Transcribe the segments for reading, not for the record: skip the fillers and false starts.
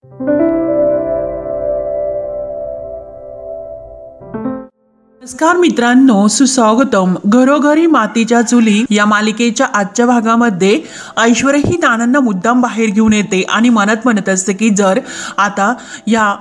नमस्कार मित्रांनो, सुस्वागतम. घरोघरी मातीच्या चुली या मालिकेच्या आजच्या भागामध्ये ऐश्वर्या ही नानांना मुद्दाम बाहेर घेऊन येते आणि मनात म्हणत असते की जर आता या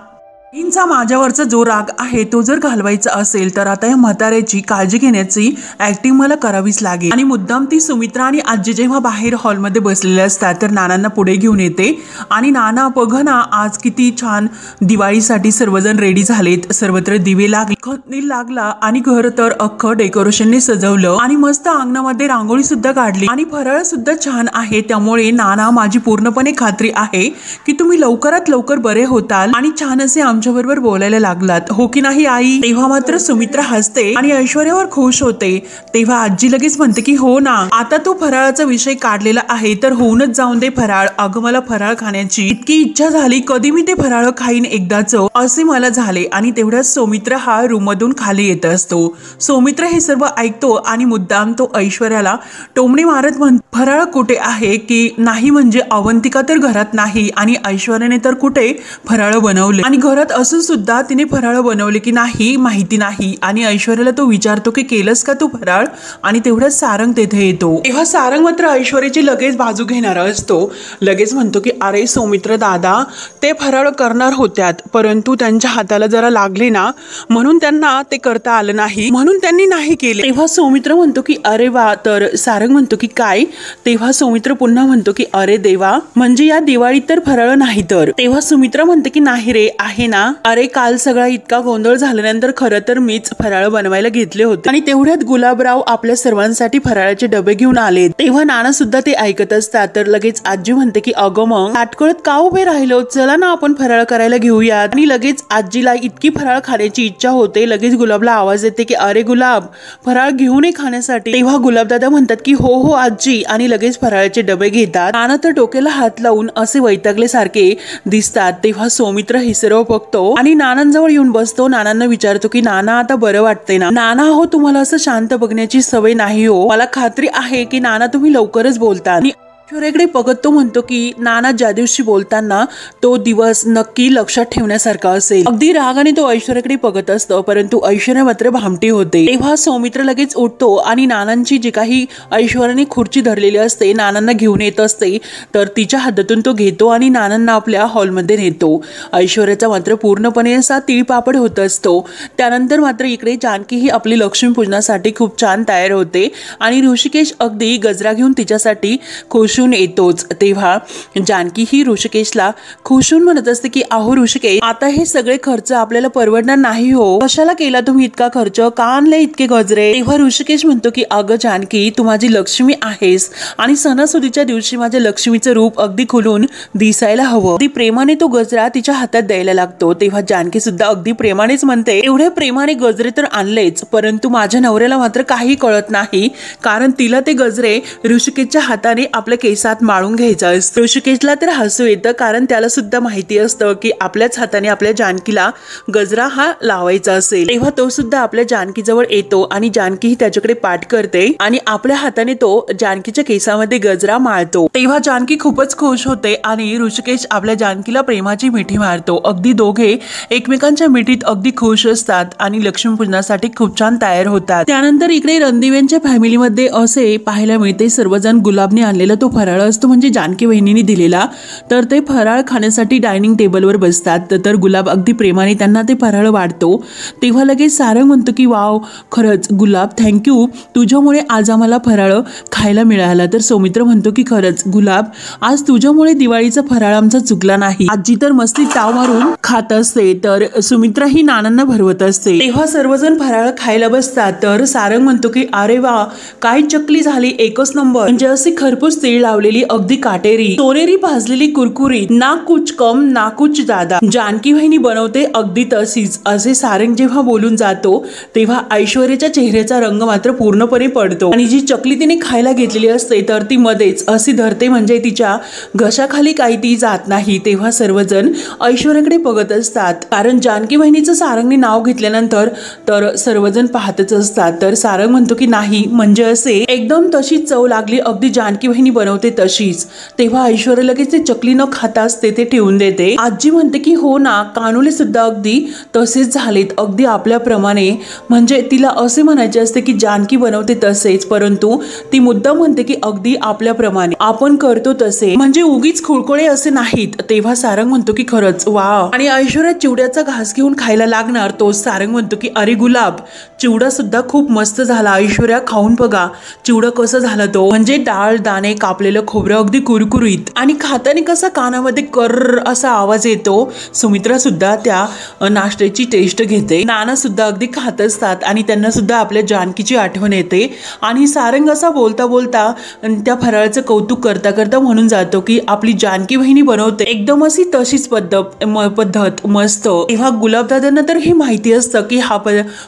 इंचा माझ्यावरचा जो राग आहे तो जर घालवायचा असेल तर आता या म्हाताऱ्याची काळजी घेण्याची ऍक्टिंग मला करावीच लागेल. आणि मुद्दाम ती सुमित्रा आणि आजी जेव्हा बाहेर हॉलमध्ये बसलेले असतात तर नानांना पुढे घेऊन येते आणि नाना बघ ना, आज किती छान दिवाळीसाठी सर्वजण रेडी झालेत. सर्वत्र दिवे लागला आणि घर तर अख्खं डेकोरेशनने सजवलं आणि मस्त अंगणामध्ये रांगोळी सुद्धा काढली आणि फराळ सुद्धा छान आहे. त्यामुळे नाना, माझी पूर्णपणे खात्री आहे की तुम्ही लवकरात लवकर बरे होताल आणि छान असे आमच्या बरोबर बोलायला लागलात, हो की नाही आई? तेव्हा मात्र सुमित्रा हसते आणि ऐश्वर्यावर खुश होते. तेव्हा आजी लगेच म्हणते की हो ना, आता तो फराळाचा विषय काढलेला आहे तर होऊनच जाऊन दे फराळ. अगं, मला फराळ खाण्याची इतकी इच्छा झाली, कधी मी ते फराळ खाईन एकदाच असे मला झाले. आणि तेवढ्यात सौमित्र हा रूम मधून खाली येत असतो. सौमित्र हे सर्व ऐकतो आणि मुद्दाम तो ऐश्वर्याला टोमणे मारत फराळ कुठे आहे की नाही, म्हणजे अवंतिका तर घरात नाही आणि ऐश्वर्याने तर कुठे फराळ बनवले आणि घरात असून सुद्धा तिने फराळ बनवले की नाही माहिती नाही. आणि ऐश्वर्याला तो विचारतो की केलंस का तू फराळ? आणि तेवढ्याच सारंग तेथे येतो. तेव्हा सारंग मात्र ऐश्वर्याची लगेच बाजू घेणारा असतो. लगेच म्हणतो की अरे सौमित्र दादा, ते फराळ करणार होत्यात परंतु त्यांच्या हाताला जरा लागले ना, म्हणून त्यांना ते करता आलं नाही, म्हणून त्यांनी नाही केले. तेव्हा सौमित्र म्हणतो की अरे वा. तर सारंग म्हणतो की काय? तेव्हा सौमित्र पुन्हा म्हणतो की अरे देवा, म्हणजे या दिवाळीत तर फराळ नाही तर? तेव्हा सुमित्रा म्हणते की नाही रे, आहे ना. अरे काल सगळा इतका गोंधळ झाल्यानंतर खरं तर मीच फराळ बनवायला घेतले होते आणि तेवढ्यात गुलाबराव आपल्या सर्वांसाठी फराळाचे डबे घेऊन आले. तेव्हा नाना सुद्धा ते ऐकत असतात. तर लगेच आजी म्हणते की अगं मग ताटकळत का उभे राहिलो, चला ना आपण फराळ करायला घेऊयात. आणि लगेच आजीला इतकी फराळ खाण्याची इच्छा होते. लगेच गुलाबला आवाज येते की अरे गुलाब, फराळ घेऊन ये खाण्यासाठी. तेव्हा गुलाबदादा म्हणतात की हो हो आजी, आणि लगेच फराळाचे डबे घेतात. नाना तर डोक्याला हात लावून असे वैतागले सारखे दिसतात. तेव्हा सौमित्र हे सर्व बघतो आणि नानांजवळ येऊन बसतो. नानांना विचारतो की नाना, आता बरं वाटतंय ना? नाना, हो तुम्हाला असं शांत बघण्याची सवय नाही हो. मला खात्री आहे की नाना तुम्ही लवकरच बोलता. आणि ऐश्वर्याकडे बघत तो म्हणतो की नाना, ज्या दिवशी बोलताना तो दिवस नक्की लक्षात ठेवण्यासारखा असेल. अगदी रागाने तो ऐश्वर्याकडे बघत असतो परंतु ऐश्वर्या मात्र भामटी होते. तेव्हा सौमित्र लगेच उठतो आणि नानांची जी काही ऐश्वर्याने खुर्ची धरलेली असते नानांना घेऊन येत असते तर तिच्या हातातून तो घेतो आणि नानांना आपल्या हॉलमध्ये नेतो. ऐश्वर्याचा मात्र पूर्णपणे असा तिळपापड होत असतो. त्यानंतर मात्र इकडे जानकी ही आपली लक्ष्मीपूजनासाठी खूप छान तयार होते आणि ऋषिकेश अगदी गजरा घेऊन तिच्यासाठी खुश येतोच. तेव्हा जानकी ही ऋषिकेशला खुशून म्हणत असते की अहो ऋषिकेश, आता हे सगळे खर्च आपल्याला परवडणार नाही हो. कशाला केला तुम्ही इतका खर्च? का आणले इतके गजरे? तेव्हा ऋषिकेश म्हणतो की अगं जानकी, तू माझी लक्ष्मी आहेस आणि सणासुदीच्या दिवशी माझ्या लक्ष्मीचं रूप अगदी खुलून दिसायला हवं. अगदी प्रेमाने तो गजरा तिच्या हातात द्यायला लागतो. तेव्हा जानकी सुद्धा अगदी प्रेमानेच म्हणते, एवढ्या प्रेमाने गजरे तर आणलेच परंतु माझ्या नवऱ्याला मात्र काही कळत नाही, कारण तिला ते गजरे ऋषिकेशच्या हाताने आपल्या केसात माळून घ्यायचं असतं. ऋषिकेशला तर हसू येतं कारण त्याला सुद्धा माहिती असतं की आपल्याच हाताने आपल्या जानकीला गजरा हा लावायचा असेल. तेव्हा तो सुद्धा आपल्या जानकी जवळ येतो आणि जानकी त्याच्याकडे पाठ करते आणि आपल्या हाताने तो जानकीच्या केसामध्ये गजरा माळतो. तेव्हा जानकी खूपच खुश होते आणि ऋषिकेश आपल्या जानकीला प्रेमाची मिठी मारतो. अगदी दोघे एकमेकांच्या मिठीत अगदी खुश असतात आणि लक्ष्मीपूजनासाठी खूप छान तयार होतात. त्यानंतर इकडे रणदिव्यांच्या फॅमिलीमध्ये असे पाहायला मिळते, सर्वजण गुलाबने आणलेला तो फराळ असतो म्हणजे जानकी वहिनीने दिलेला, तर ते फराळ खाण्यासाठी डायनिंग टेबलवर बसतात. तर गुलाब अगदी प्रेमाने त्यांना ते फराळ वाढतो. तेव्हा लगेच सारंग म्हणतो की वाव, खरंच गुलाब, थँक्यू, तुझ्यामुळे आज आम्हाला फराळ खायला मिळाला. तर सौमित्र म्हणतो की खरंच गुलाब, आज तुझ्यामुळे दिवाळीचा फराळ आमचा चुकला नाही. आजी तर मस्ती ताव मारून खात असते तर सुमित्रा ही नानांना भरवत असते. तेव्हा सर्वजण फराळ खायला बसतात. तर सारंग म्हणतो की अरे वा, काय चकली झाली, एकच नंबर, म्हणजे अशी खरपूस तीळ लावलेली, अगदी काटेरी, सोनेरी भाजलेली, कुरकुरीत, ना कुछ कम ना कुछ ज्यादा, जानकी वहिनी बनवते अगदी तशीच, असे सारंग जेव्हा बोलून जातो तेव्हा ऐश्वर्याच्या चेहऱ्याचा रंग मात्र पूर्णपणे पडतो आणि जी चकली तिने खायला घेतलेली असते तर ती मध्येच अशी धरते, म्हणजे तिच्या घशाखाली काही ती जात नाही. तेव्हा सर्वजण ऐश्वर्याकडे बघत असतात कारण जानकी वहिनीचं सारंगने नाव घेतल्यानंतर तर सर्वजण पाहतच असतात. तर सारंग म्हणतो की नाही, म्हणजे असे एकदम तशी चव लागली, अगदी जानकी वहिनी बनवते बनवते तशीच. तेव्हा ऐश्वर्या लगेच ते चकली न खाताच तेथे ठेवून देते. आजी म्हणते की हो ना, कानोले सुद्धा अगदी तसेच झालेत, अगदी आपल्याप्रमाणे. म्हणजे तिला असे म्हणायचे असते की जानकी बनवते तसेच, परंतु ती मुद्दाम म्हणते की अगदी आपल्याप्रमाणे आपण करतो तसे, म्हणजे उगीच खुळखुळे असे नाहीत. तेव्हा सारंग म्हणतो की खरंच वाव. आणि ऐश्वर्या चिवड्याचा घास घेऊन खायला लागणार, तो सारंग म्हणतो की अरे गुलाब, चिवडा सुद्धा खूप मस्त झाला, ऐश्वर्या खाऊन बघा चिवडा कसं झालं तो. म्हणजे डाळ दाणे कापलेलं खोबरं अगदी कुरकुरीत, आणि खाताना कसा कानामध्ये कर्र असा आवाज येतो. सुमित्रा सुद्धा त्या नाश्त्याची टेस्ट घेते. नाना सुद्धा अगदी खात असतात आणि त्यांना सुद्धा आपल्या जानकीची आठवण येते. आणि सारंग असा बोलता बोलता त्या फराळाचं कौतुक करता करता म्हणून जातो की आपली जानकी वहिनी बनवते एकदम अशी तशीच पद्धत मस्त. तेव्हा गुलाबदादांना तर हे माहिती असतं की हा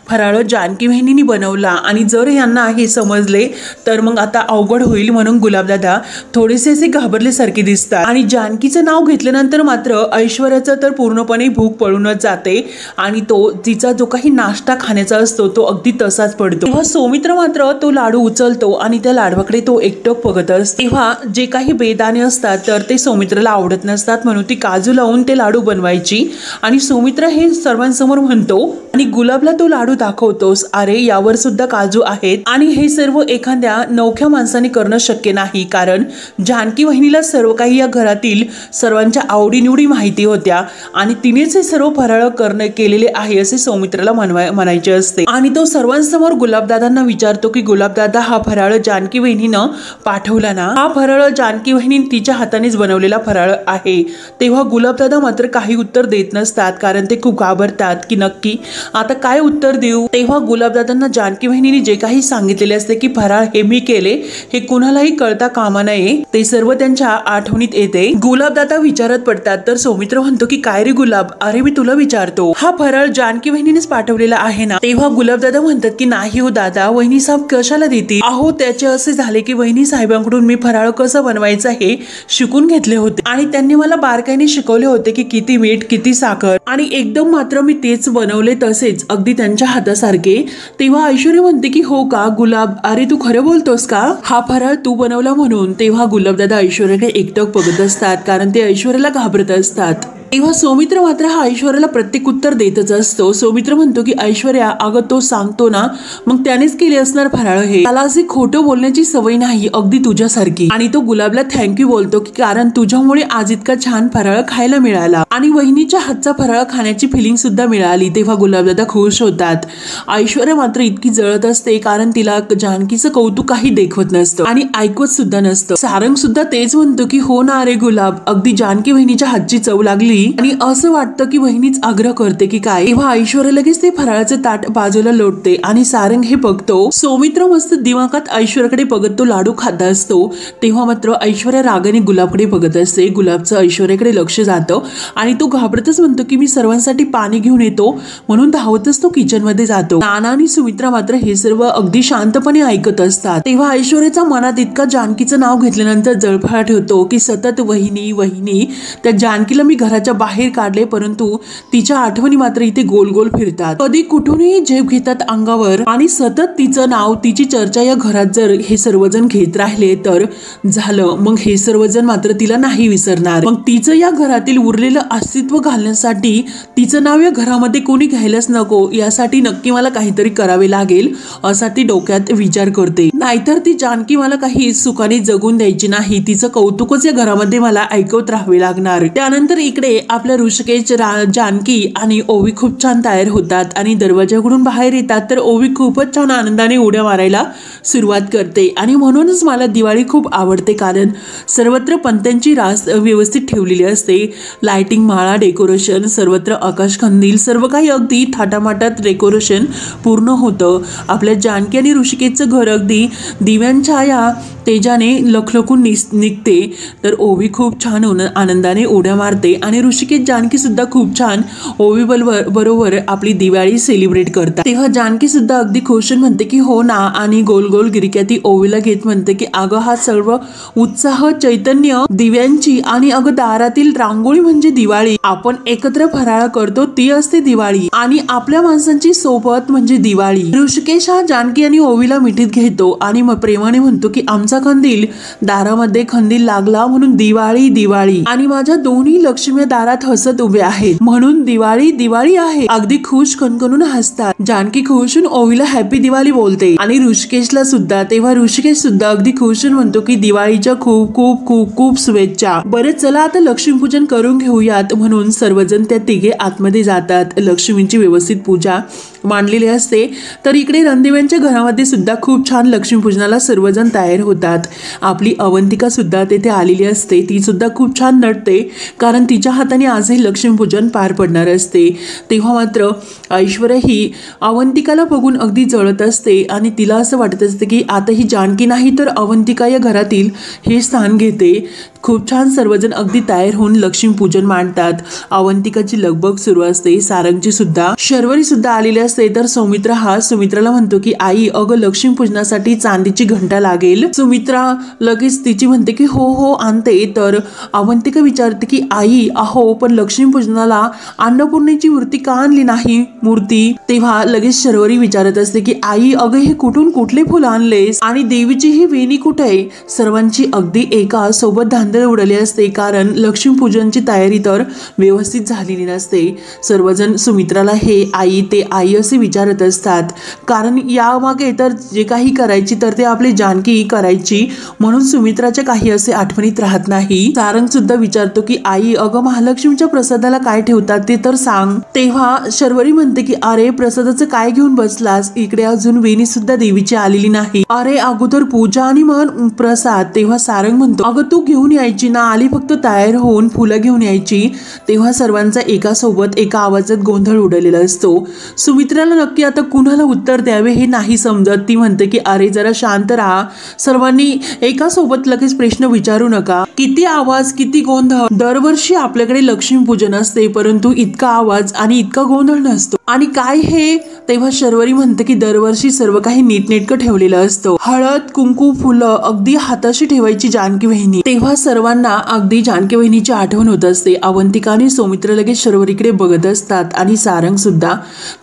फराळ जानकी वहिनीने बनवला, आणि जर यांना हे समजले तर मग आता अवघड होईल. म्हणून गुलाबदादा थोडेसे असे घाबरल्यासारखे दिसतात. आणि जानकीचं नाव घेतल्यानंतर मात्र ऐश्वर्याचं तर पूर्णपणे भूक पळूनच जाते, आणि तो तिचा जो काही नाश्ता खाण्याचा असतो तो अगदी तसाच पडतो. तेव्हा सौमित्र मात्र तो लाडू उचलतो आणि त्या लाडवाकडे तो एकटक बघत असतो. तेव्हा जे काही बेदाणे असतात तर ते सौमित्राला आवडत नसतात, म्हणून ती काजू लावून ते लाडू बनवायची. आणि सौमित्र हे सर्वांसमोर म्हणतो आणि गुलाबला तो लाडू दाखवतोस, अरे यावर सुद्धा काजू आहेत. आणि हे सर्व एखाद्या नवख्या माणसाने करणं शक्य नाही, कारण जानकी वहिनीला सर्व काही या घरातील सर्वांच्या आवडीनिवडी माहिती होत्या, आणि तिनेच हे सर्व फराळ केलेले आहे असे सौमित्राला म्हणायचे असते. आणि तो सर्वांसमोर गुलाबदादांना विचारतो की गुलाबदादा, हा फराळ जानकी वहिनीनं पाठवला ना? हा फराळ जानकी वहिनी तिच्या हातानेच बनवलेला फराळ आहे. तेव्हा गुलाबदादा मात्र काही उत्तर देत नसतात, कारण ते खूप घाबरतात की नक्की आता काय उत्तर देऊ. तेव्हा गुलाबदादांना जानकी वहिनीने जे काही सांगितलेले असते की फराळ हे मी केले, हे कुणालाही कळता कामा नये, ते सर्व त्यांच्या आठवणीत येते. गुलाबदादा विचारत पडतात, तर सौमित्र म्हणतो की काय रे गुलाब, अरे मी तुला विचारतो, हा फराळ जानकी वहिनीनेच पाठवलेला आहे ना? तेव्हा गुलाबदादा म्हणतात की नाही हो दादा, वहिनी साहेब कशाला देतील. अहो त्याचे असे झाले की वहिनी साहेबांकडून मी फराळ कसं बनवायचं हे शिकून घेतले होते, आणि त्यांनी मला बारकाईने शिकवले होते की किती मीठ किती साखर, आणि एकदम मात्र मी तेच बनवले तसेच अगदी त्यांच्या हातासारखे. तेव्हा ऐश्वर्या म्हणते की हो का गुलाब, अरे तू खरं बोलतोस का, हा फराळ तू बनवला म्हणून. तेव्हा गुलाबदादा ऐश्वर्याकडे एकटक बघत असतात, कारण ते ऐश्वर्याला घाबरत असतात. तेव्हा सौमित्र मात्र हा ऐश्वर्याला प्रत्येक उत्तर देतच असतो. सौमित्र म्हणतो की ऐश्वर्या, अगं तो सांगतो ना, मग त्यानेच केले असणार फराळ हे, त्याला असे खोटं बोलण्याची सवय नाही, अगदी तुझ्यासारखी. आणि तो गुलाबला थँक्यू बोलतो की कारण तुझ्यामुळे आज इतका छान फराळ खायला मिळाला, आणि वहिनीच्या हातचा फराळ खाण्याची फिलिंग सुद्धा मिळाली. तेव्हा गुलाबदादा खुश होतात. ऐश्वर्या मात्र इतकी जळत असते, कारण तिला जानकीचं कौतुक काही देखवत नसतं आणि ऐकवत सुद्धा नसतं. सारंग सुद्धा तेच म्हणतो की हो ना रे गुलाब, अगदी जानकी वहिनीच्या हातची चव लागली, आणि असं वाटतं की वहिनीच आग्रह करते की काय. तेव्हा ऐश्वर्या लगेच ते फराळाचं ताट बाजूला लोटते, आणि सारंग हे बघतो. सौमित्र मस्त दिमागात ऐश्वर्याकडे बघत तो लाडू खाता असतो. तेव्हा मात्र ऐश्वर्या रागाने गुलाबकडे बघत असते. गुलाबचं ऐश्वर्याकडे लक्ष जातं, आणि तो घाबरतच म्हणतो की मी सर्वांसाठी पाणी घेऊन येतो, म्हणून धावतच तो किचन मध्ये जातो. नाना आणि सुमित्रा मात्र हे सर्व अगदी शांतपणे ऐकत असतात. तेव्हा ऐश्वर्याच्या मनात इतका जानकीचं नाव घेतल्यानंतर जळफळाट होतो की सतत वहिनी वहिनी. त्या जानकीला मी घराच्या बाहेर काढले, परंतु तिच्या आठवणी मात्र इथे गोल गोल फिरतात. कधी कुठूनही झेप घेतात अंगावर, आणि सतत तिचं नाव तिची चर्चा या घरात जर हे सर्वजण घेत राहिले तर झालं, मग हे सर्वजण मात्र तिला नाही विसरणार. मग तिचं या घरातील उरलेलं अस्तित्व घालण्यासाठी तिचं नाव या घरामध्ये कोणी घ्यायलाच नको, यासाठी नक्की मला काहीतरी करावे लागेल असा ती डोक्यात विचार करते. नाहीतर ती जानकी मला काही सुखाने जगून द्यायची नाही, तिचं कौतुकच या घरामध्ये मला ऐकवत राहावे लागणार. त्यानंतर इकडे आपल्या ऋषिकेश, जानकी आणि ओवी खूप छान तयार होतात, आणि दरवाजाकडून बाहेर येतात तर ओवी खूपच छान आनंदाने उड्या मारायला सुरुवात करते. आणि म्हणूनच मला दिवाळी खूप आवडते, कारण सर्वत्र पंत्यांची रास व्यवस्थित ठेवलेली असते. लाइटिंग, माळा, डेकोरेशन, सर्वत्र आकाश कंदील, सर्व काही अगदी थाटामाटात डेकोरेशन पूर्ण होतं. आपल्या जानकी आणि ऋषिकेशचं घर अगदी दिव्यांच्या या तेजाने लखलखून निघते. तर ओवी खूप छान आनंदाने उड्या मारते, आणि ऋषिकेश जानकी सुद्धा खूप छान ओवी बरोबर आपली दिवाळी सेलिब्रेट करतात। तेव्हा जानकी सुद्धा अगदी खुश म्हणते की हो ना, आणि गोल गोल गिरक्या ती ओवीला घेत म्हणते की अगं हा सर्व उत्साह, चैतन्य, दिव्यांची आणि अगं दारातील रांगोळी म्हणजे दिवाळी। आपण एकत्र फराळ करतो ती असते दिवाळी, आणि आपल्या माणसांची सोबत म्हणजे दिवाळी। ऋषिकेश हा जानकी आणि ओवीला मिठीत घेतो आणि मग प्रेमाने म्हणतो की आमचा कंदील दारामध्ये खंदील लागला म्हणून दिवाळी दिवाळी, आणि माझ्या दोन्ही लक्ष्मी दारात हसत उभे आहेत म्हणून दिवाळी दिवाळी आहे। अगदी खुश कणकणून हसतात। जानकी खुश होऊन ओवीला हॅपी दिवाळी बोलते आणि ऋषिकेशला सुद्धा। तेव्हा ऋषिकेश सुद्धा अगदी खुश होऊन म्हणतो की दिवाळीच्या खूप खूप खूप खूप शुभेच्छा। बरे चला आता लक्ष्मीपूजन करून घेऊयात म्हणून सर्वजण त्या तिघे आतमध्ये जातात। लक्ष्मींची व्यवस्थित पूजा मांडलेली असते, तर इकडे रणदिव्यांच्या घरामध्ये सुद्धा खूप छान लक्ष्मीपूजनाला सर्वजण तयार होतात। आपली अवंतिका सुद्धा तेथे आलेली असते, ती सुद्धा खूप छान नटते कारण तिच्या हाताने आजही लक्ष्मीपूजन पार पडणार असते। तेव्हा मात्र ऐश्वर्या ही अवंतिकाला बघून अगदी जळत असते आणि तिला असं वाटत असते की आता ही जानकी नाही तर अवंतिका या घरातील हे स्थान घेते। खूप छान सर्वजण अगदी तयार होऊन लक्ष्मीपूजन मांडतात। अवंतिकाची लगबग सुरू असते, सारंगची सुद्धा, शर्वरी सुद्धा आलेली असते। तर सुमित्राला म्हणतो की आई अगं लक्ष्मीपूजनासाठी चांदीची घंटा लागेल। सुमित्रा लगेच तिची म्हणते की हो हो आणते। तर अवंतिका विचारते की आई अहो पण लक्ष्मीपूजनाला अन्नपूर्णेची मूर्ती का आणली नाही मूर्ती? तेव्हा लगेच शर्वरी विचारत असते की आई अगं हे कुठून कुठले फुल आणलेस आणि देवीची ही वेणी कुठे आहे? सर्वांची अगदी एका सोबत धांदल उडली असते कारण लक्ष्मीपूजनची तयारी तर व्यवस्थित झालेली नसते। सर्वजण सुमित्राला हे आई ते आई असे विचारत असतात कारण यामागे तर जे काही करायची तर ते आपली जानकी करायची म्हणून सुमित्राच्या काही असे आठवणीत राहत नाही। सारंग सुद्धा विचारतो की आई अगं महालक्ष्मीच्या प्रसादाला काय ठेवतात ते तर सांग। तेव्हा शर्वरी म्हणते की अरे प्रसादाचं काय घेऊन बसलास, इकडे अजून वेणी सुद्धा देवीची आलेली नाही, अरे अगोदर पूजा आणि मग प्रसाद। तेव्हा सारंग म्हणतो अगं तू घेऊन यायची ना, आली फक्त तयार होऊन फुलं घेऊन यायची। तेव्हा सर्वांचा एका सोबत एका आवाजात गोंधळ उडलेला असतो। सुमित्राला नक्की आता कुणाला उत्तर द्यावे हे नाही समजत। ती म्हणते की अरे जरा शांत राहा, सर्वांनी एका सोबत लगेच प्रश्न विचारू नका, किती आवाज किती गोंधळ। दरवर्षी आपल्याकडे लक्ष्मीपूजन असते परंतु इतका आवाज आणि इतका गोंधळ नसतो, आणि काय हे? तेव्हा शर्वरी म्हणते की दरवर्षी सर्व काही नीटनेटकं ठेवलेलं असतं, हळद कुंकू फुलं अगदी हाताशी ठेवायची जानकी वहिनी। तेव्हा सर्वांना अगदी जानकी वहिनीची आठवण होत असते। अवंतिका आणि सुमित्रा लगेच शर्वरीकडे बघत असतात आणि सारंग सुद्धा।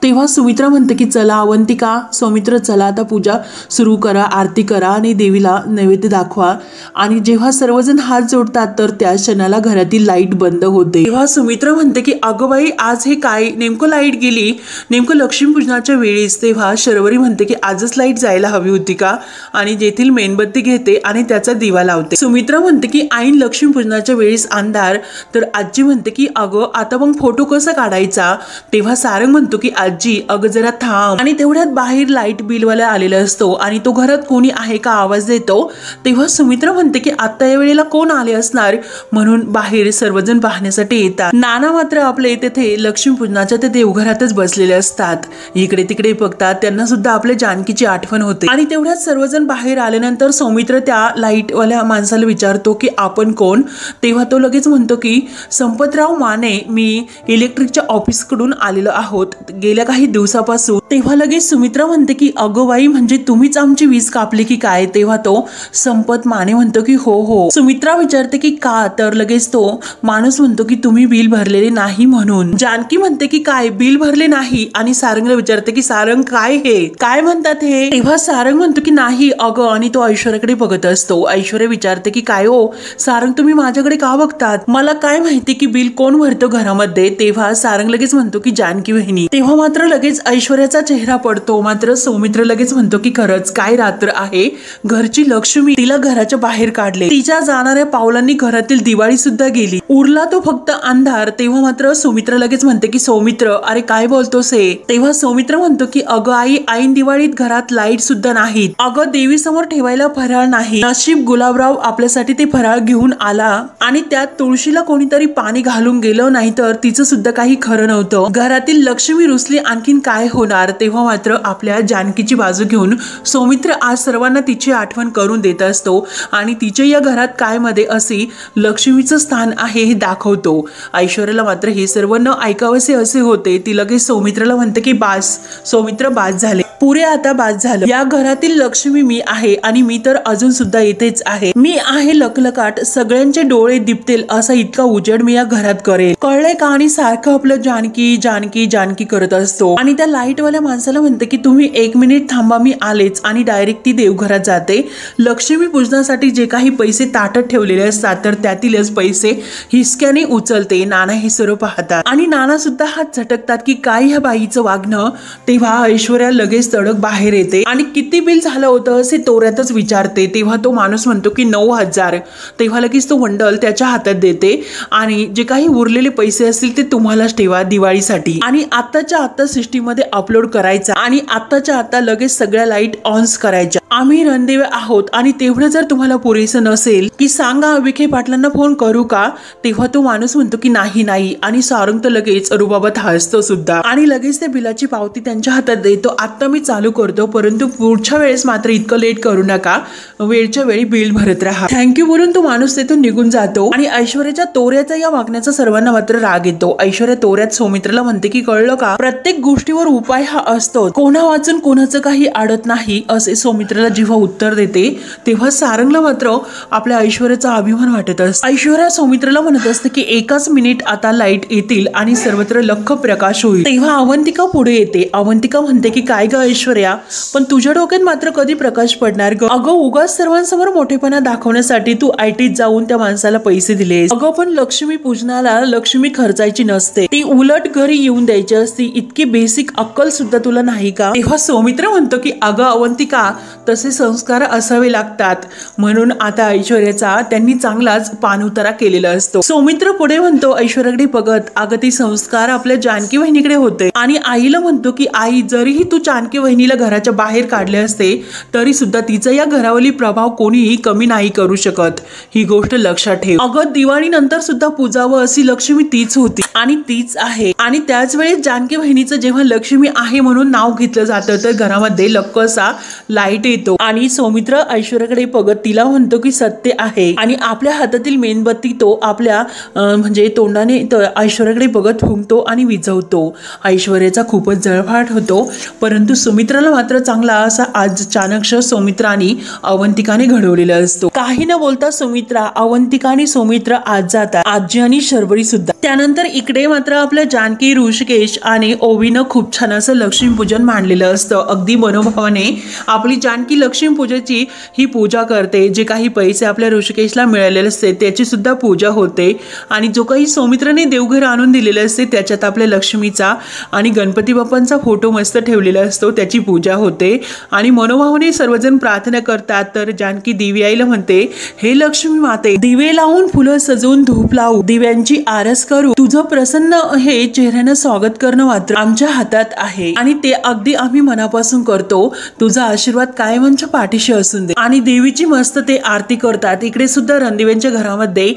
तेव्हा सुमित्रा म्हणते की चला अवंतिका सौमित्र चला आता पूजा सुरू करा, आरती करा आणि देवीला नैवेद्य दाखवा। आणि जेव्हा सर्वजण हात जोडतात तर त्या क्षणाला घरातील लाईट बंद होते। तेव्हा सुमित्रा म्हणते की अगं बाई आज हे काय, नेमकं लाईट गेली नेमकं लक्ष्मीपूजनाच्या वेळेस। तेव्हा शर्वरी म्हणते की आजच लाईट जायला हवी होती का, आणि जेथील मेणबत्ती घेते आणि त्याचा दिवा लावते। सुमित्रा म्हणते की ऐन लक्ष्मीपूजनाच्या वेळेस अंधार, तर आजी म्हणते की अगं आता मग फोटो कसा काढायचा? तेव्हा सारंग म्हणतो की आजी अगं जरा थांब, आणि तेवढ्यात बाहेर लाईट बिलवाला आलेला असतो आणि तो घरात कोणी आहे का आवाज देतो। तेव्हा सुमित्रा म्हणते की आता या वेळेला कोण आले असणार, म्हणून बाहेर सर्वजण पाहण्यासाठी येतात। नाना मात्र आपले तेथे लक्ष्मीपूजनाच्या ते देवघरातच बसलेले असतात, इकडे तिकडे बघतात, त्यांना सुद्धा आपल्या जानकीची आठवण होते। आणि तेवढ्यात सर्वजण बाहेर आल्यानंतर सौमित्र त्या लाईटवाल्या माणसाला विचारतो की आपण कोण? तेव्हा तो लगेच म्हणतो की संपतराव माने, मी इलेक्ट्रिकच्या ऑफिसकडून आलेलो आहोत गेल्या काही दिवसापासून। तेव्हा लगेच सुमित्रा म्हणते की अगो बाई म्हणजे तुम्हीच आमची वीज कापली की काय? तेव्हा तो संपत माने म्हणतो की हो हो। सुमित्रा विचारते की का? तर लगेच तो माणूस म्हणतो की तुम्ही बिल भरलेले नाही म्हणून। जानकी म्हणते की काय बिल भरले नाही, आणि सारंगला विचारते की सारंग काय हे काय म्हणतात हे? तेव्हा सारंग म्हणतो की नाही अगं, आणि तो ऐश्वर्याकडे बघत असतो। ऐश्वर्या विचारते की काय हो सारंग तुम्ही माझ्याकडे का बघतात, मला काय माहिती की बिल कोण भरतो घरामध्ये? तेव्हा सारंग लगेच म्हणतो की जानकी वहिनी। तेव्हा मात्र लगेच ऐश्वर्याचा चेहरा पडतो, मात्र सौमित्र लगेच म्हणतो की खरंच काय रात्र आहे, घरची लक्ष्मी तिला घराच्या बाहेर काढले, तिच्या जाणाऱ्या पावलांनी घरातील दिवाळी सुद्धा गेली, उरला तो फक्त अंधार। तेव्हा मात्र सुमित्रा लगेच म्हणते की सौमित्र अरे काय बोलतोस हे? तेव्हा सौमित्र म्हणतो की अगं आई ऐन दिवाळीत घरात लाईट सुद्धा नाहीत, अगं देवी समोर ठेवायला फराळ नाही, नशीब गुलाबराव आपल्यासाठी ते फराळ घेऊन आला आणि त्यात तुळशीला कोणीतरी पाणी घालून गेलं, नाही तर तिचं सुद्धा काही खरं नव्हतं, घरातील लक्ष्मी रुसली आणखीन काय होणार? असणार तेव्हा मात्र आपल्या जानकीची बाजू घेऊन सौमित्र आज सर्वांना तिची आठवण करून देत असतो आणि तिच्या या घरात काय मध्ये असे लक्ष्मीचं स्थान आहे हे दाखवतो। ऐश्वर्याला मात्र हे सर्व न ऐकावसे असे होते। ती लगेच सौमित्राला म्हणते की बास सौमित्र, बास झाले, पुरे आता बास झालं। या घरातील लक्ष्मी मी आहे आणि मी तर अजून सुद्धा इथेच आहे। मी आहे लखलखाट, सगळ्यांचे डोळे दिपतील असा इतका उजेड मी या घरात करेल, कळलंय का? आणि सारखं आपलं जानकी जानकी जानकी करत असतो आणि त्या लाईटवाल्या माणसाला म्हणते की तुम्ही 1 मिनिट थांबा, मी आलेच, आणि डायरेक्ट ती देवघरात जाते। लक्ष्मी पूजनासाठी जे काही पैसे ताटत ठेवलेले असतात तर त्यातीलच पैसे हिसक्याने उचलते। नाना हे सर्व पाहतात आणि नाना सुद्धा हात झटकतात की काय ह्या बाईचं वागणं। तेव्हा ऐश्वर्या लगेच तडक बाहेर येते आणि किती बिल झालं होतं असे तोऱ्यातच विचारते। तेव्हा तो माणूस म्हणतो की 9,000। तेव्हा लगेच तो बंडल त्याच्या हातात देते आणि जे काही उरलेले पैसे असतील ते तुम्हालाच ठेवा दिवाळीसाठी आणि आत्ताच्या आत्ता सिस्टीममध्ये अपलोड करायचा आणि आत्ताच्या आता लगेच सगळ्या लाईट ऑन्स करायच्या। आम्ही रणदेवे आहोत आणि तेवढं जर तुम्हाला पुरेसं नसेल की सांगा, विखे पाटलांना फोन करू का? तेव्हा तो माणूस म्हणतो की नाही नाही आणि सारंग तर लगेच रुबाबात हसतो सुद्धा आणि लगेच त्या बिलाची पावती त्यांच्या हातात देतो। आता मी चालू करतो, परंतु पुढच्या वेळेस मात्र इतकं लेट करू नका, वेळच्या वेळी बिल भरत राहा। थँक्यू बोलून तो माणूस तेथून निघून जातो आणि ऐश्वर्याच्या तोऱ्याचा या वागण्याचा सर्वांना मात्र राग येतो। ऐश्वर्या तोऱ्यात सौमित्राला म्हणते की कळलं का, प्रत्येक गोष्टीवर उपाय हा असतो, कोणा वाचून कोणाचं काही अडत नाही असे सौमित्राला जेव्हा उत्तर देते तेव्हा सारंगला मात्र आपल्या ऐश्वर्याचा अभिमान वाटत असतो। ऐश्वर्या सौमित्राला म्हणत असते की 1 मिनिट आता लाईट येतील आणि सर्वत्र लख प्रकाश होईल। तेव्हा अवंतिका पुढे येते। अवंतिका म्हणते की काय ग ऐश्वर्या, पण तुझ्या डोक्यात मात्र कधी प्रकाश पडणार ग? अगं उगाच सर्वांसमोर मोठेपणा दाखवण्यासाठी तू आयटीत जाऊन त्या माणसाला पैसे दिलेस। अगं पण लक्ष्मी पूजनाला लक्ष्मी खर्चायची नसते, ती उलट घरी येऊन द्यायची असती, इतकी बेसिक अक्कल सुद्धा तुला नाही का? तेव्हा सौमित्र म्हणतो की अगं अवंतिका, तसे संस्कार असावे लागतात, म्हणून आता ऐश्वर्याचा त्यांनी चांगलाच पाणउतारा केलेला असतो। सौमित्र पुढे म्हणतो ऐश्वर्याकडे बघत, अगं ते संस्कार आपल्या जानकी वहिनीकडे होते आणि आईला म्हणतो की आई, जरीही तू जानकी वहिनीला घराच्या बाहेर काढले असते तरी सुद्धा तिचा या घरावरील प्रभाव कोणीही कमी नाही करू शकत, ही गोष्ट लक्षात ठेव। अगं दिवाळी नंतर सुद्धा पूजावं अशी लक्ष्मी तीच होती आणि तीच आहे आणि त्याच वेळेस जानकी वहिनीचं जेव्हा लक्ष्मी आहे म्हणून नाव घेतलं जातं तर घरामध्ये लक्कसा लाईट येतो आणि सौमित्र ऐश्वर्याकडे बघत तिला म्हणतो की सत्य आहे आणि आपल्या हातातील मेणबत्ती तो आपल्या म्हणजे तोंडाने ऐश्वर्याकडे बघत फुंकतो आणि विझवतो। ऐश्वर्याचा खूपच जळफाट होतो, परंतु सुमित्राला मात्र चांगला असा आज चाणक्य सौमित्र आणि अवंतिकाने घडवलेला असतो। काही न बोलता सुमित्रा, अवंतिका आणि सौमित्र आज जातात, आजी आणि शर्वरी सुद्धा। त्यानंतर इकडे मात्र आपल्या जानकी, ऋषिकेश आणि ओवीनं खूप छान असं लक्ष्मीपूजन मांडलेलं असतं। अगदी मनोभावाने आपली जानकी लक्ष्मी पूजेची ही पूजा करते, जे काही पैसे आपल्या ऋषिकेशला मिळालेले असते त्याची सुद्धा पूजा होते आणि जो काही सौमित्राने देवघर आणून दिलेले असते त्याच्यात आपल्या लक्ष्मीचा आणि गणपती बाप्पांचा फोटो मस्त ठेवलेला असतो त्याची पूजा होते आणि मनोभावाने सर्वजण प्रार्थना करतात। तर जानकी दिवी आईला म्हणते, हे लक्ष्मी माते, दिवे लावून फुलं सजवून धूप लावू, दिव्यांची आरस करू, तुझं प्रसन्न हे चेहऱ्यानं स्वागत करणं मात्र आमच्या हातात आहे आणि ते अगदी आम्ही मनापासून करतो, तुझा आशीर्वाद कायम आमच्या पाठीशी असून दे। आणि देवीची मस्त ते आरती करतात। इकडे सुद्धा रणदिव्यांच्या घरामध्ये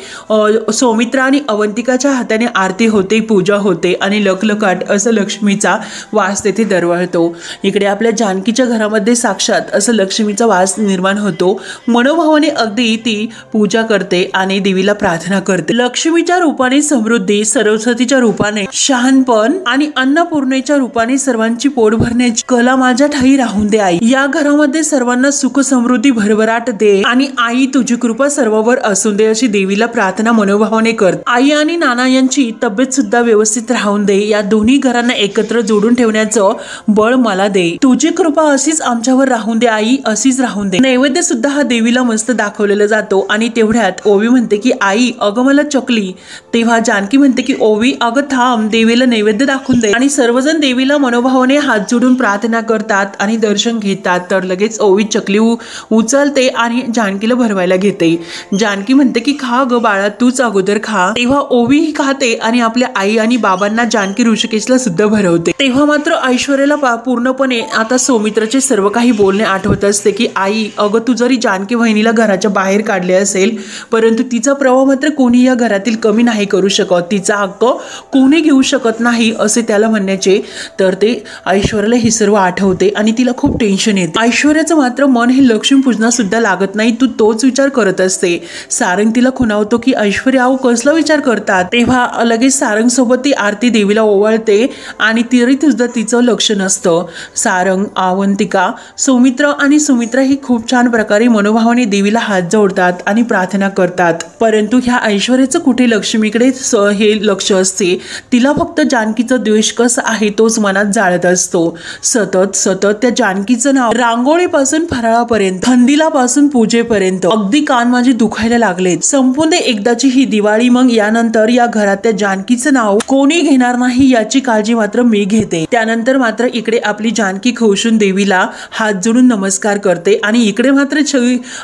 सौमित्र आणि अवंतिकाच्या हाताने आरती होते, पूजा होते आणि लखलखाट असं लक्ष्मीचा वास तेथे दरवळतो। इकडे आपल्या जानकीच्या घरामध्ये साक्षात असं लक्ष्मीचा वास निर्माण होतो। मनोभावाने अगदी ती पूजा करते आणि देवीला प्रार्थना करते। लक्ष्मीच्या रूपाने समृद्धी, सरस्वतीच्या रूपाने शहाणपण आणि अन्नपूर्णेच्या रूपाने सर्वांची पोट भरण्याची कला माझ्या ठाई राहून दे आई। या घरामध्ये सर्वांना सुख समृद्धी भरभराट दे आणि आई तुझी कृपा सर्वांवर असून दे अशी देवीला प्रार्थना मनोभावाने कर। आई आणि नाना यांची तब्येत सुद्धा व्यवस्थित राहून दे, या दोन्ही घरांना एकत्र जोडून ठेवण्याचं बळ मला दे, तुझी कृपा अशीच आमच्यावर राहून दे आई, अशीच राहून दे। नैवेद्य सुद्धा हा देवीला मस्त दाखवलेला जातो आणि तेवढ्यात ओवी म्हणते की आई अगं मला चकली। तेव्हा जानकी म्हणते की ओवी अगं थांब, देवीला नैवेद्य दाखवून दे आणि सर्वजण देवीला मनोभावाने हात जोडून प्रार्थना करतात आणि दर्शन घेतात। तर लगेच ओवी चकली उचलते आणि जानकीला भरवायला घेते। जानकी म्हणते की खा ग बाळा, तूच अगोदर खा। तेव्हा ओवी ही खाते आणि आपल्या आई आणि बाबांना जानकी ऋषिकेशला सुद्धा भरवते। तेव्हा मात्र ऐश्वर्याला पूर्णपणे आता सौमित्राचे सर्व काही बोलणे आठवत असते की आई अगं तू जरी जानकी वहिनीला घराच्या बाहेर काढले असेल परंतु तिचा प्रभाव मात्र कोणी या घरातील कमी नाही करू शकत, तिचा हक्क कोणी घेऊ शकत नाही असे त्याला म्हणण्याचे. तर ते ऐश्वर्याला हे सर्व आठवते आणि तिला खूप टेन्शन येते. ऐश्वर्याचं मात्र मन हे लक्ष्मीपूजना सुद्धा लागत नाही. तू तोच विचार करत असते. सारंग तिला खुणावतो की ऐश्वर्या कसला विचार करतात. तेव्हा लगेच सारंग सोबत ती आरती देवीला ओवाळते आणि तरी सुद्धा तिचं लक्ष नसतं. सारंग, अवंतिका, सौमित्र आणि सुमित्रा ही खूप छान प्रकारे मनोभावाने देवीला हात जोडतात आणि प्रार्थना करतात. परंतु ह्या ऐश्वर्याचं कुठे लक्ष्मीकडे हे लक्ष असते. तिला फक्त जानकीचं द्वेष कसं आहे तोच मनात जाळत असतो. सतत सतत त्या जानकीचं नाव रांगोळीपासून फराळापर्यंत, थंडीलापासून पूजेपर्यंत अगदी कान माझे दुखायला लागलेत. संपून दे एकदाची ही दिवाळी, मग यानंतर या घरात त्या जानकीचं नाव कोणी घेणार नाही याची काळजी मात्र मी घेते. त्यानंतर मात्र इकडे आपली जानकी खवशून देवीला हात जोडून नमस्कार करते आणि इकडे मात्र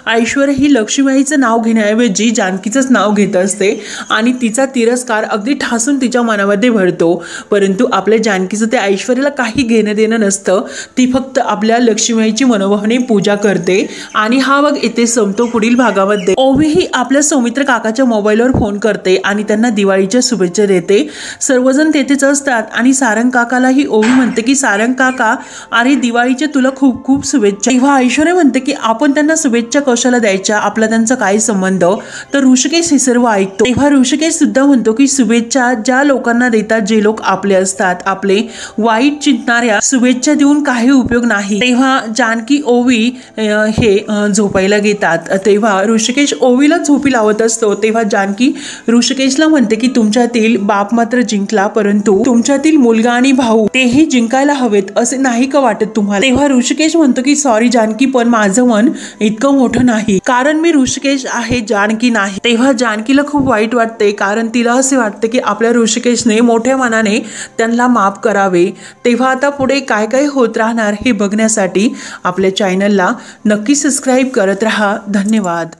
ऐश्वर्या ही लक्ष्मीबाईचं नाव घेण्याऐवजी जानकीचंच नाव घेत असते आणि तिचा तिरस्कार अगदी ठासून तिच्या मनामध्ये भरतो. परंतु आपल्या जानकीचं त्या ऐश्वर्याला काही घेणं देणं नसतं. ती फक्त आपल्या लक्ष्मीबाईची मनोभावाने पूजा करते आणि हा भाग इथे संपतो. पुढील भागामध्ये ओवी ही आपल्या सौमित्र काकाच्या मोबाईलवर फोन करते आणि त्यांना दिवाळीच्या शुभेच्छा देते. सर्वजण तेथेच असतात आणि सारंग काकालाही ओवी म्हणते की सारंग काका, अरे दिवाळीच्या तुला खूप खूप शुभेच्छा. तेव्हा ऐश्वर्या म्हणते की आपण त्यांना शुभेच्छा कशाला द्यायच्या, आपला त्यांचा काय संबंध. तर ऋषिकेश हे सर्व ऐकतो. तेव्हा ऋषिकेश सुद्धा म्हणतो की शुभेच्छा ज्या लोकांना देतात, जे लोक आपले असतात, आपले वाईट चिंतणाऱ्या शुभेच्छा देऊन काही उपयोग नाही. तेव्हा जानकी ओवी हे झोपायला घेतात. तेव्हा ऋषिकेश ओवीला झोपी लावत असतो. तेव्हा जानकी ऋषिकेशला म्हणते की तुमच्यातील बाप मात्र जिंकला, परंतु तुमच्यातील मुलगा आणि भाऊ तेही जिंकायला हवेत असे नाही का वाटत तुम्हाला. तेव्हा ऋषिकेश म्हणतो की सॉरी जानकी, पण माझं मन इतकं मोठं नाही, कारण मी ऋषिकेश आहे, जानकी नाही. तेव्हा जानकीला खूप वाईट वाटते, कारण तिला असे वाटते की आपल्या ऋषिकेशने मोठ्या मनाने त्यांना माफ करावे. तेव्हा आता पुढे काय काय होत राहणार हे बघण्यासाठी आपल्या चॅनलला नक्की सबस्क्राईब करत राहा. धन्यवाद.